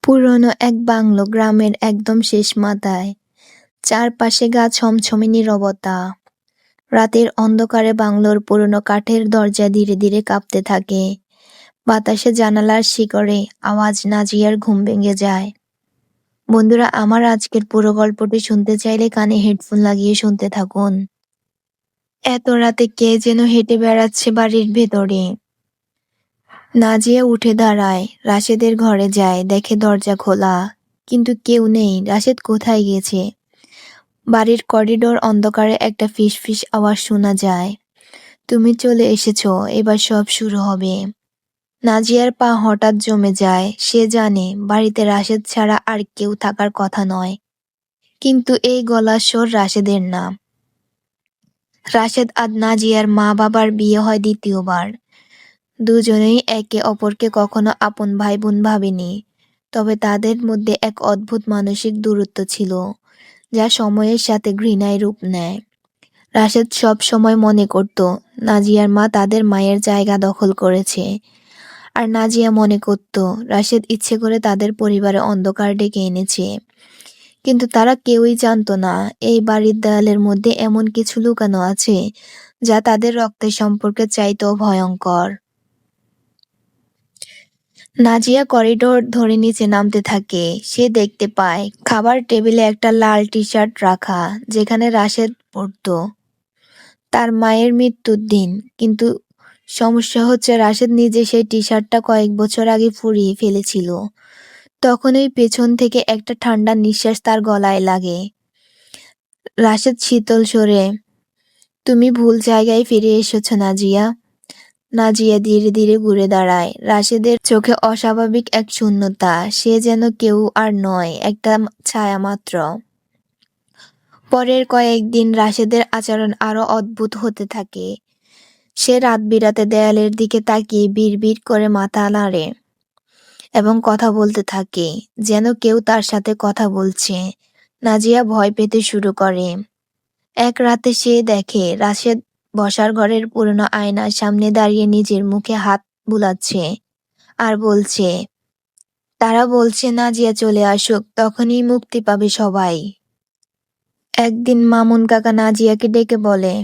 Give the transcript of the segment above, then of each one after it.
পুরনো এক বাংলো গ্রামের একদম শেষ মাথায়। চারপাশে গা ছমছমে নীরবতা। রাতের অন্ধকারে বাংলোর পুরনো কাঠের দরজা ধীরে ধীরে কাঁপতে থাকে। বাতাসে জানালার শিকড়ে আওয়াজ নাজিয়ার ঘুম ভেঙে যায়। বন্ধুরা, আমার আজকের পুরো গল্পটি শুনতে চাইলে কানে হেডফোন লাগিয়ে শুনতে থাকুন। এত রাতে কে যেন হেঁটে বেড়াচ্ছে বাড়ির ভেতরে। নাজিয়া উঠে দাঁড়ায়, রাশেদের ঘরে যায়, দেখে দরজা খোলা, কিন্তু কেউ নেই। রাশেদ কোথায় গেছে? বাড়ির করিডোর অন্ধকারে একটা ফিসফিস আওয়াজ শোনা যায়। তুমি চলে এসেছো, এবার সব শুরু হবে। নাজিয়ার পা হঠাৎ জমে যায়। সে জানে বাড়িতে রাশেদ ছাড়া আর কেউ থাকার কথা নয়, কিন্তু এই গলার স্বর রাশেদের না। রাশেদ আর নাজিয়ার মা বাবার বিয়ে হয় দ্বিতীয়বার। দুজনেই একে অপরকে কখনো আপন ভাই বোন ভাবেনি, তবে তাদের মধ্যে এক অদ্ভুত মানসিক দূরত্ব ছিল, যা সময়ের সাথে ঘৃণায় রূপ নেয়। রাশেদ সব সময় মনে করত নাজিয়ার মা তাদের মায়ের জায়গা দখল করেছে, আর নাজিয়া মনে করত রাশেদ ইচ্ছে করে তাদের পরিবারে অন্ধকার ডেকে এনেছে। কিন্তু তারা কেউই জানতো না এই বাড়ির দেয়ালের মধ্যে এমন কিছু লুকানো আছে যা তাদের রক্তের সম্পর্কের চাইতেও ভয়ঙ্কর। নাজিয়া করিডোর ধরে নিচে নামতে থাকে। সে দেখতে পায় খাবার টেবিলে একটা লাল টি শার্ট রাখা, যেখানে রাশেদ পড়তো তার মায়ের মৃত্যুর দিন। কিন্তু সমস্যা হচ্ছে রাশেদ নিজে সেই টি শার্টটা কয়েক বছর আগে ফুরিয়ে ফেলেছিল। তখনই পেছন থেকে একটা ঠান্ডা নিঃশ্বাস তার গলায় লাগে। রাশেদ শীতল স্বরে, তুমি ভুল জায়গায় ফিরে এসেছো নাজিয়া। নাজিয়া ধীরে ধীরে ঘুরে দাঁড়ায়। রাশেদের চোখে অস্বাভাবিক এক শূন্যতা। সে যেন কেউ আর নয়, একটা ছায়া মাত্র। পরের কয়েকদিন রাশেদের আচরণ আরো অদ্ভুত হতে থাকে। সে রাত বিরাতে দেয়ালের দিকে তাকিয়ে বিড়বিড় করে মাথা নাড়ে এবং কথা বলতে থাকে, যেন কেউ তার সাথে কথা বলছে। নাজিয়া ভয় পেতে শুরু করে। এক রাতে সে দেখে রাশেদ বসার ঘরের পুরনো আয়নার সামনে দাঁড়িয়ে নিজের মুখে হাত বুলাচ্ছে আর বলছে, তারা বলছে নাজিয়া চলে আসুক, তখনই মুক্তি পাবে সবাই। একদিন মামুন কাকা নাজিয়াকে ডেকে বলে,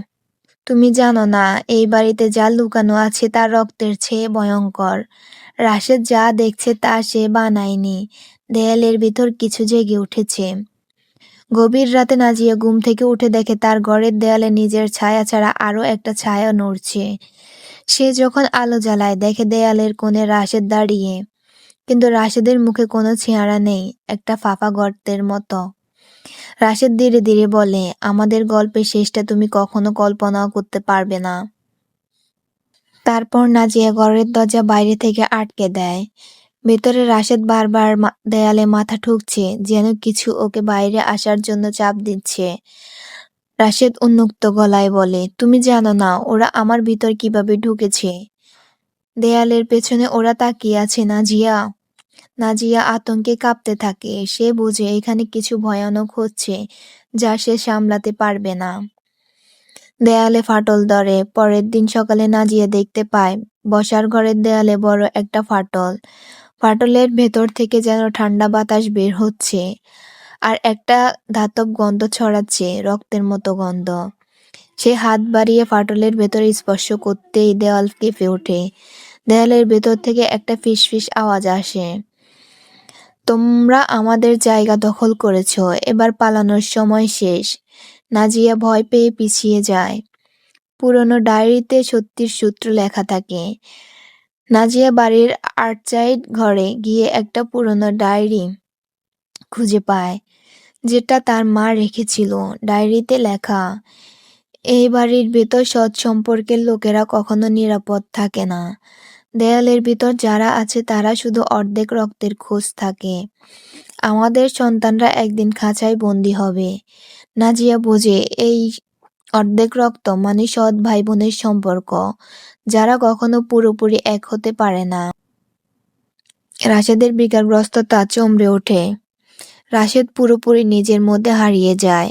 তুমি জানো না এই বাড়িতে যা লুকানো আছে তা রক্তের চেয়ে ভয়ঙ্কর। রাশেদ যা দেখছে তা সে বানায়নি। দেয়ালের ভিতর কিছু জেগে উঠেছে। গভীর রাতে নাজিয়া ঘুম থেকে উঠে দেখে তার ঘরের দেয়ালে নিজের ছায়া ছাড়া আরো একটা ছায়া নড়ছে। সে যখন আলো জ্বালায় দেখে দেয়ালের কোণে রাশেদ দাঁড়িয়ে, কিন্তু রাশেদের মুখে কোনো চেহারা নেই, একটা ফাঁপা গর্তের মতো। রাশেদ ধীরে ধীরে বলে, আমাদের গল্পের শেষটা তুমি কখনো কল্পনাও করতে পারবে না। তারপর নাজিয়া ঘরের দরজা বাইরে থেকে আটকে দেয়। ভেতরে রাশেদ বারবার দেয়ালে মাথা ঠুকছে, যেন কিছু ওকে বাইরে আসার জন্য চাপ দিচ্ছে। রাশেদ উন্মুক্ত গলায় বলে, তুমি জানো না ওরা আমার ভিতর কিভাবে ঢুকেছে। দেয়ালের পেছনে ওরা তাকিয়ে আছে নাজিয়া। নাজিয়া আতঙ্কে কাঁপতে থাকে। সে বুঝে এখানে কিছু ভয়ানক হচ্ছে, যা সে সামলাতে পারবে না। দেয়ালে ফাটল ধরে। পরের দিন সকালে নাজিয়া দেখতে পায় বসার ঘরের দেয়ালে বড় একটা ফাটল। ফাটলের ভেতর থেকে যেন ঠান্ডা বাতাস বের হচ্ছে, আর একটা ধাতব গন্ধ ছড়াচ্ছে, রক্তের মতো গন্ধ। সে হাত বাড়িয়ে ফাটলের ভেতর স্পর্শ করতেই দেওয়াল কেঁপে ওঠে। দেয়ালের ভেতর থেকে একটা ফিসফিস আওয়াজ আসে, তোমরা আমাদের জায়গা দখল করেছো, এবার পালানোর সময় শেষ। নাজিয়া ভয় পেয়ে পিছিয়ে যায়। পুরনো ডায়েরিতে সত্যির সূত্র লেখা থাকে। নাজিয়া বাড়ির আর্চাইড ঘরে গিয়ে একটা পুরনো ডায়েরি খুঁজে পায়, যেটা তার মা রেখেছিল। ডায়েরিতে লেখা, এই বাড়ির ভেতর সৎ সম্পর্কের লোকেরা কখনো নিরাপদ থাকে না। দেয়ালের ভিতর যারা আছে তারা শুধু অর্ধেক রক্তের খোঁজ থাকে। আমাদের সন্তানরা একদিন খাঁচায় বন্দী হবে। নাজিয়া বোঝে এই অর্ধেক রক্ত মানে সৎ ভাই বোনের সম্পর্ক, যারা কখনো পুরোপুরি এক হতে পারে না। রাশেদের বিকারগ্রস্ততা চমড়ে ওঠে। রাশেদ পুরোপুরি নিজের মধ্যে হারিয়ে যায়।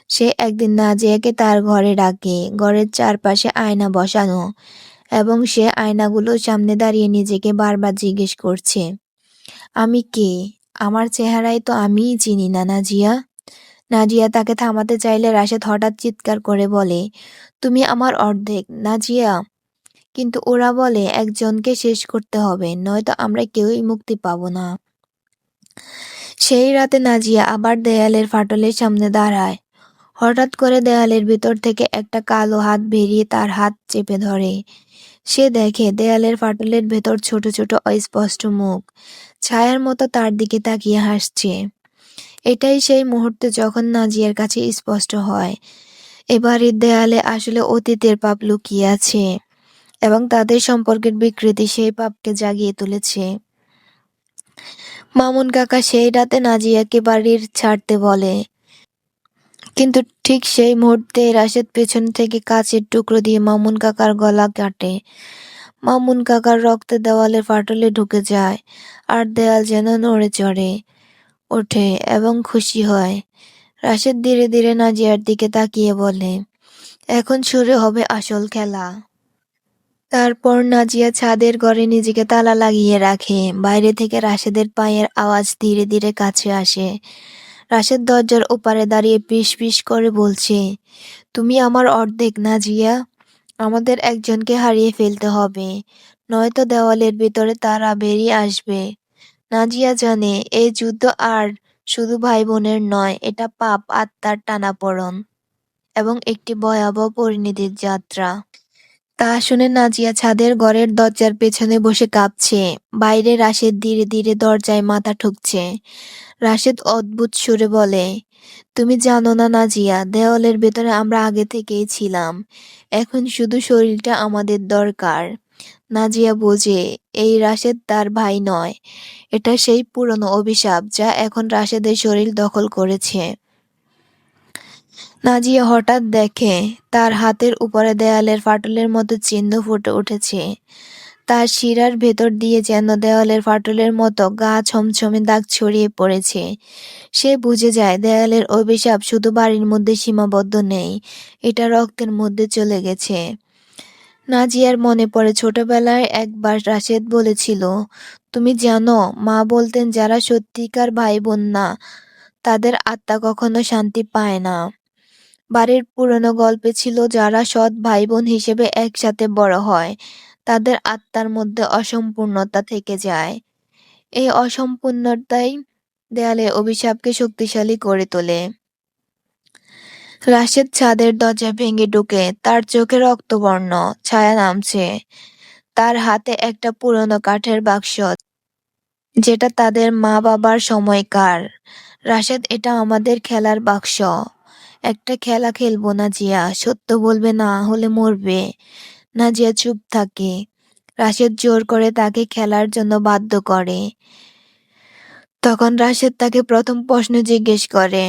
সে একদিন নাজিয়াকে তার ঘরে ডাকে। ঘরের চারপাশে আয়না বসানো, এবং সে আয়নাগুলোর সামনে দাঁড়িয়ে নিজেকে বারবার জিজ্ঞেস করছে, আমি কে, আমার চেহারায় তো আমিই চিনি না নাজিয়া। নাজিয়া তাকে থামাতে চাইলে রাশেদ হঠাৎ চিৎকার করে বলে, তুমি আমার অর্ধেক নাজিয়া। কিন্তু ওরা বলে একজনকে শেষ করতে হবে, নয়তো আমরা কেউই মুক্তি পাবো না। সেই রাতে নাজিয়া আবার দেয়ালের ফাটলের সামনে দাঁড়ায়। হঠাৎ করে দেয়ালের ভিতর থেকে একটা কালো হাত বেরিয়ে তার হাত চেপে ধরে। সে দেখে দেয়ালের ফাটলের ভেতর ছোট ছোট অস্পষ্ট মুখ ছায়ার মতো তার দিকে তাকিয়ে হাসছে। এটাই সেই মুহূর্তে যখন নাজিয়ার কাছে স্পষ্ট হয় এবারের দেয়ালে আসলে অতীতের পাপ লুকিয়ে আছে এবং তাদের সম্পর্কের বিকৃতি সেই পাপকে জাগিয়ে তুলেছে। মামুন কাকা সেই রাতে নাজিয়াকে বাড়ির ছাড়তে বলে, কিন্তু ঠিক সেই মুহূর্তে রাশেদ পেছন থেকে কাচের টুকরো দিয়ে মামুন কাকার গলা কাটে। মামুন কাকার রক্ত দেওয়ালের ফাটলে ঢুকে যায় আর দেয়াল যেন নড়ে চড়ে ওঠে এবং খুশি হয়। রাশেদ ধীরে ধীরে নাজিয়ার দিকে তাকিয়ে বলে, এখন শুরু হবে আসল খেলা। তারপর নাজিয়া ছাদের ঘরে নিজেকে তালা লাগিয়ে রাখে। বাইরে থেকে রাশেদের পায়ের আওয়াজ ধীরে ধীরে কাছে আসে। রাশেদ দরজার ওপারে দাঁড়িয়ে পিস পিস করে বলছে, তুমি আমার অর্ধেক নাজিয়া। আমাদের একজনকে হারিয়ে ফেলতে হবে, নয়তো দেওয়ালের ভিতরে তারা বেরিয়ে আসবে। নাজিয়া জানে এই যুদ্ধ আর শুধু ভাই বোনের নয়, এটা পাপ আত্মার টানাপোড়েন এবং একটি ভয়াবহ পরিণতির যাত্রা। তা শুনে নাজিয়া ছাদের ঘরের দরজার পেছনে বসে কাঁপছে। বাইরে রাশেদ ধীরে ধীরে দরজায় মাথা ঠুকছে। রাশেদ অদ্ভুত সুরে বলে, তুমি জানো না নাজিয়া, দেওয়ালের ভেতরে আমরা আগে থেকেই ছিলাম, এখন শুধু শরীরটা আমাদের দরকার। নাজিয়া বোঝে এই রাশেদ তার ভাই নয়, এটা সেই পুরনো অভিশাপ যা এখন রাশেদের শরীর দখল করেছে। নাজিয়া হঠাৎ দেখে তার হাতের উপরে দেয়ালের ফাটলের মতো চিহ্ন ফুটে উঠেছে। তার শিরার ভেতর দিয়ে যেন দেওয়ালের ফাটলের মতো গা ছমছমে দাগ ছড়িয়ে পড়েছে। সে বুঝে যায় দেয়ালের অভিশাপ শুধু বাড়ির মধ্যে সীমাবদ্ধ নেই, এটা রক্তের মধ্যে চলে গেছে। নাজিয়ার মনে পড়ে ছোটবেলায় একবার রাশেদ বলেছিল, তুমি জানো মা বলতেন যারা সত্যিকার ভাই বোন না তাদের আত্মা কখনো শান্তি পায় না। বাড়ির পুরনো গল্পে ছিল যারা সৎ ভাই বোন হিসেবে একসাথে বড় হয় তাদের আত্মার মধ্যে অসম্পূর্ণতা থেকে যায়। এই অসম্পূর্ণতাই দেয়ালের অভিশাপকে শক্তিশালী করে তোলে। রাশেদ ছাদের দরজা ভেঙে ঢুকে, তার চোখে রক্তবর্ণ ছায়া নামছে। তার হাতে একটা পুরনো কাঠের বাক্স, যেটা তাদের মা বাবার সময়কার। রাশেদ, এটা আমাদের খেলার বাক্স। একটা খেলা খেলবো নাজিয়া, সত্য বলবে না হলে মরবে। নাজিয়া চুপ থাকে। রাশেদ জোর করে তাকে খেলার জন্য বাধ্য করে। তখন রাশেদ তাকে প্রথম প্রশ্ন জিজ্ঞেস করে,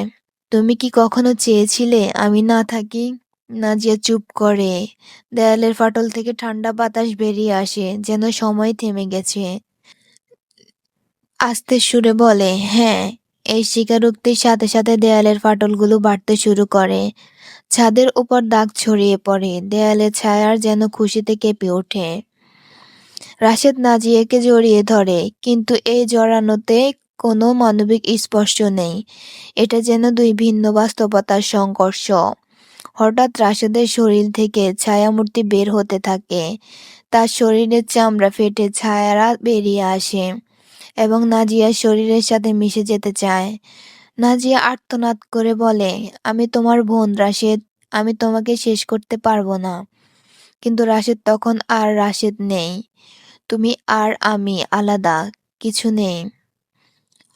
তুমি কি কখনো চেয়েছিলে আমি না থাকি? নাজিয়া চুপ করে। দেয়ালের ফাটল থেকে ঠান্ডা বাতাস বেরিয়ে আসে, যেন সময় থেমে গেছে। আস্তে সুরে বলে, হ্যাঁ। এই স্বীকারোক্তির সাথে সাথে দেয়ালের ফাটলগুলো বাড়তে শুরু করে। ছাদের উপর দাগ ছড়িয়ে পড়ে, দেয়ালের ছায়ার যেন খুশিতে কেঁপে ওঠে। রাশেদ নাজিয়াকে জড়িয়ে ধরে, কিন্তু এই জড়ানোতে কোনো মানবিক স্পর্শ নেই। এটা যেন দুই ভিন্ন বাস্তবতার সংঘর্ষ। হঠাৎ রাশেদের শরীর থেকে ছায়ামূর্তি বের হতে থাকে। তার শরীরের চামড়া ফেটে ছায়ারা বেরিয়ে আসে এবং নাজিয়ার শরীরের সাথে মিশে যেতে চায়। নাজিয়া আর্তনাদ করে বলে, আমি তোমার বোন রাশেদ, আমি তোমাকে শেষ করতে পারবো না। কিন্তু রাশেদ তখন আর রাশেদ নেই। তুমি আর আমি আলাদা, কিছু নেই।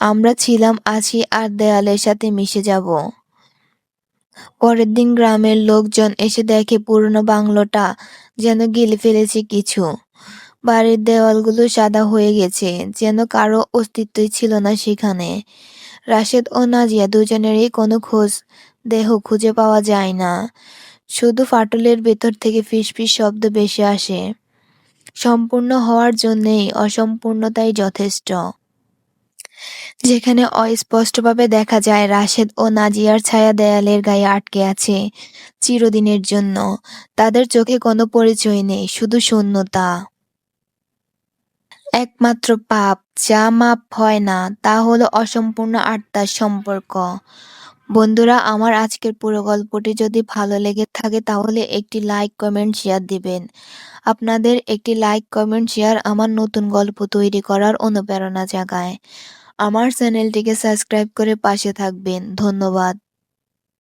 আমরা ছিলাম, আছি আর দেয়ালের সাথে মিশে যাব। পরের দিন গ্রামের লোকজন এসে দেখে পুরনো বাংলোটা যেন গিলে ফেলেছে কিছু। বাড়ির দেওয়ালগুলো সাদা হয়ে গেছে, যেন কারো অস্তিত্বই ছিল না সেখানে। রাশেদ ও নাজিয়া দুজনেরই কোনো দেহ খুঁজে পাওয়া যায় না। শুধু ফাটলের ভেতর থেকে ফিসফিস শব্দ ভেসে আসে। সম্পূর্ণ হওয়ার জন্যেই অসম্পূর্ণতাই যথেষ্ট। যেখানে অস্পষ্টভাবে দেখা যায় রাশেদ ও নাজিয়ার ছায়া দেয়ালের গায়ে আটকে আছে চিরদিনের জন্য। তাদের চোখে কোনো পরিচয় নেই, শুধু শূন্যতা। একমাত্র পাপ যা মাপ হয় না তা হলো অসম্পূর্ণ আত্মার সম্পর্ক। বন্ধুরা, আমার আজকের পুরো গল্পটি যদি ভালো লেগে থাকে তাহলে একটি লাইক, কমেন্ট, শেয়ার দিবেন। আপনাদের একটি লাইক, কমেন্ট, শেয়ার আমার নতুন গল্প তৈরি করার অনুপ্রেরণা জাগায়। আমার চ্যানেলটিকে সাবস্ক্রাইব করে পাশে থাকবেন। ধন্যবাদ।